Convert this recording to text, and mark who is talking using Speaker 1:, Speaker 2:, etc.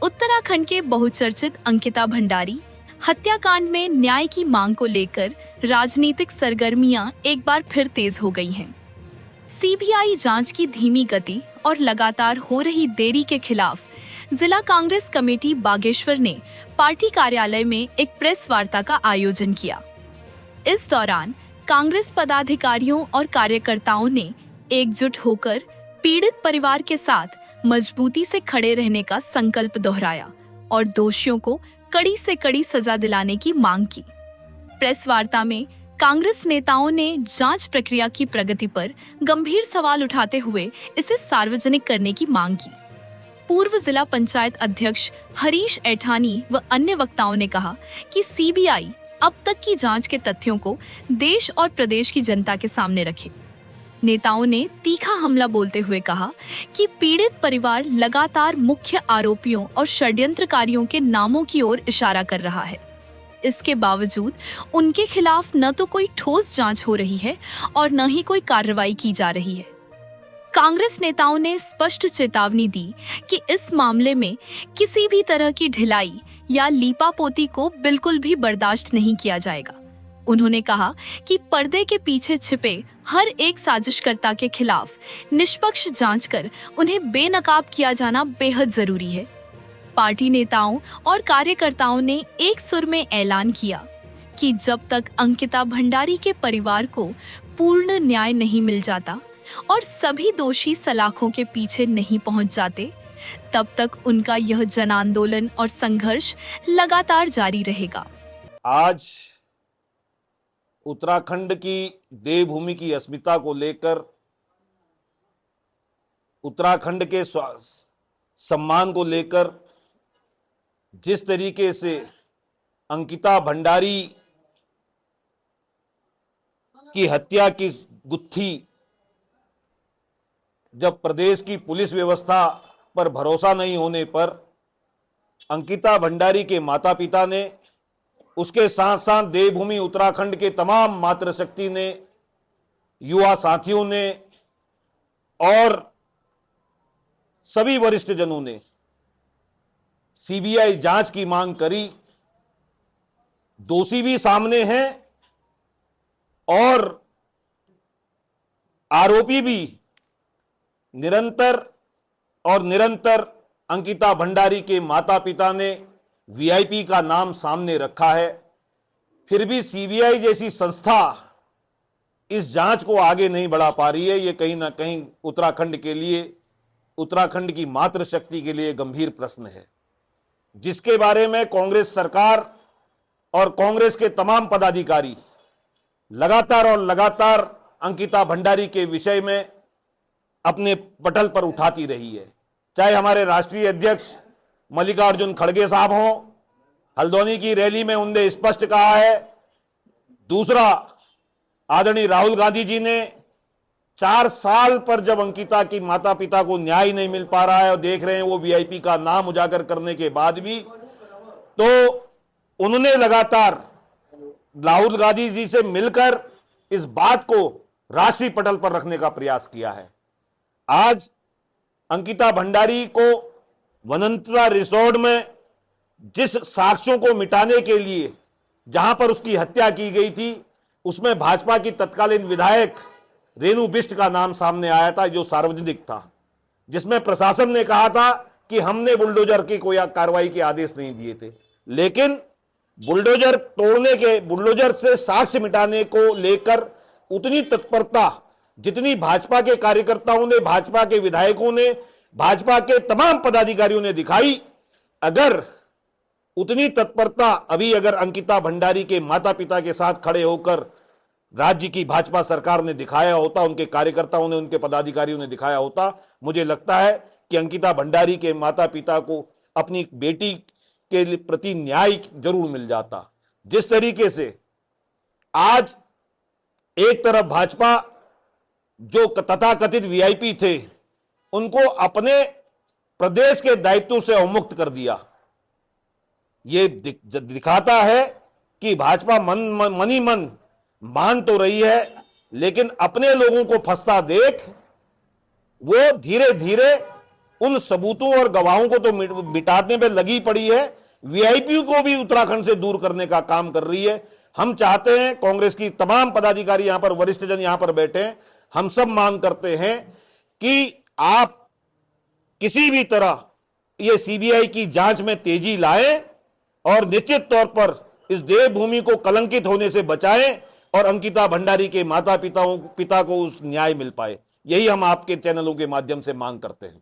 Speaker 1: उत्तराखंड के बहुचर्चित अंकिता भंडारी हत्याकांड में न्याय की मांग को लेकर राजनीतिक सरगर्मियां एक बार फिर तेज हो गई हैं। सीबीआई जांच की धीमी गति और लगातार हो रही देरी के खिलाफ जिला कांग्रेस कमेटी बागेश्वर ने पार्टी कार्यालय में एक प्रेस वार्ता का आयोजन किया। इस दौरान कांग्रेस पदाधिकारियों और कार्यकर्ताओं ने एकजुट होकर पीड़ित परिवार के साथ मजबूती से खड़े रहने का संकल्प दोहराया और दोषियों को कड़ी से कड़ी सजा दिलाने की मांग की। प्रेस वार्ता में कांग्रेस नेताओं ने जांच प्रक्रिया की प्रगति पर गंभीर सवाल उठाते हुए इसे सार्वजनिक करने की मांग की। पूर्व जिला पंचायत अध्यक्ष हरीश ऐठानी व अन्य वक्ताओं ने कहा कि सीबीआई अब तक की जांच के तथ्यों को देश और प्रदेश की जनता के सामने रखे। नेताओं ने तीखा हमला बोलते हुए कहा कि पीड़ित परिवार लगातार मुख्य आरोपियों और षड्यंत्रकारियों के नामों की ओर इशारा कर रहा है। इसके बावजूद उनके खिलाफ न तो कोई ठोस जांच हो रही है और न ही कोई कार्रवाई की जा रही है। कांग्रेस नेताओं ने स्पष्ट चेतावनी दी कि इस मामले में किसी भी तरह की ढिलाई या लीपापोती को बिल्कुल भी बर्दाश्त नहीं किया जाएगा। उन्होंने कहा कि पर्दे के पीछे छिपे हर एक साजिशकर्ता के खिलाफ निष्पक्ष जांच कर उन्हें बेनकाब किया जाना बेहद जरूरी है। पार्टी नेताओं और कार्यकर्ताओं ने एक सुर में ऐलान किया कि जब तक अंकिता भंडारी के परिवार को पूर्ण न्याय नहीं मिल जाता और सभी दोषी सलाखों के पीछे नहीं पहुंच जाते, तब तक उनका यह जन आंदोलन और संघर्ष लगातार जारी रहेगा।
Speaker 2: आज उत्तराखंड की देवभूमि की अस्मिता को लेकर, उत्तराखंड के सम्मान को लेकर जिस तरीके से अंकिता भंडारी की हत्या की गुत्थी जब प्रदेश की पुलिस व्यवस्था पर भरोसा नहीं होने पर अंकिता भंडारी के माता पिता ने, उसके साथ साथ देवभूमि उत्तराखंड के तमाम मातृशक्ति ने, युवा साथियों ने और सभी वरिष्ठ जनों ने सीबीआई जांच की मांग करी। दोषी भी सामने हैं और आरोपी भी निरंतर अंकिता भंडारी के माता पिता ने वीआईपी का नाम सामने रखा है। फिर भी सीबीआई जैसी संस्था इस जांच को आगे नहीं बढ़ा पा रही है। ये कहीं ना कहीं उत्तराखंड के लिए, उत्तराखंड की मातृशक्ति के लिए गंभीर प्रश्न है, जिसके बारे में कांग्रेस सरकार और कांग्रेस के तमाम पदाधिकारी लगातार अंकिता भंडारी के विषय में अपने पटल पर उठाती रही है। चाहे हमारे राष्ट्रीय अध्यक्ष मल्लिकार्जुन खड़गे साहब हों, हल्द्वानी की रैली में उन्होंने स्पष्ट कहा है। दूसरा, आदरणीय राहुल गांधी जी ने 4 साल पर जब अंकिता की माता पिता को न्याय नहीं मिल पा रहा है और देख रहे हैं वो वीआईपी का नाम उजागर करने के बाद भी, तो उन्होंने लगातार राहुल गांधी जी से मिलकर इस बात को राष्ट्रीय पटल पर रखने का प्रयास किया है। आज अंकिता भंडारी को वनंतरा रिसोर्ट में जिस साक्ष्यों को मिटाने के लिए जहां पर उसकी हत्या की गई थी, उसमें भाजपा की तत्कालीन विधायक रेणु बिष्ट का नाम सामने आया था, जो सार्वजनिक था, जिसमें प्रशासन ने कहा था कि हमने बुलडोजर की कोई कार्रवाई के आदेश नहीं दिए थे। लेकिन बुलडोजर से साक्ष्य मिटाने को लेकर उतनी तत्परता जितनी भाजपा के कार्यकर्ताओं ने, भाजपा के विधायकों ने, भाजपा के तमाम पदाधिकारियों ने दिखाई, अगर उतनी तत्परता अगर अंकिता भंडारी के माता पिता के साथ खड़े होकर राज्य की भाजपा सरकार ने दिखाया होता, उनके कार्यकर्ताओं ने, उनके पदाधिकारियों ने दिखाया होता, मुझे लगता है कि अंकिता भंडारी के माता पिता को अपनी बेटी के प्रति न्याय जरूर मिल जाता। जिस तरीके से आज एक तरफ भाजपा जो तथाकथित वीआईपी थे, उनको अपने प्रदेश के दायित्व से अवमुक्त कर दिया, ये दिखाता है कि भाजपा मन ही मन मान तो रही है, लेकिन अपने लोगों को फंसता देख वो धीरे धीरे उन सबूतों और गवाहों को तो मिटाने पे लगी पड़ी है, वीआईपी को भी उत्तराखंड से दूर करने का काम कर रही है। हम चाहते हैं, कांग्रेस की तमाम पदाधिकारी यहां पर, वरिष्ठ जन यहां पर बैठे हैं, हम सब मांग करते हैं कि आप किसी भी तरह ये सीबीआई की जांच में तेजी लाएं और निश्चित तौर पर इस देवभूमि को कलंकित होने से बचाएं और अंकिता भंडारी के माता पिता को उस न्याय मिल पाए। यही हम आपके चैनलों के माध्यम से मांग करते हैं।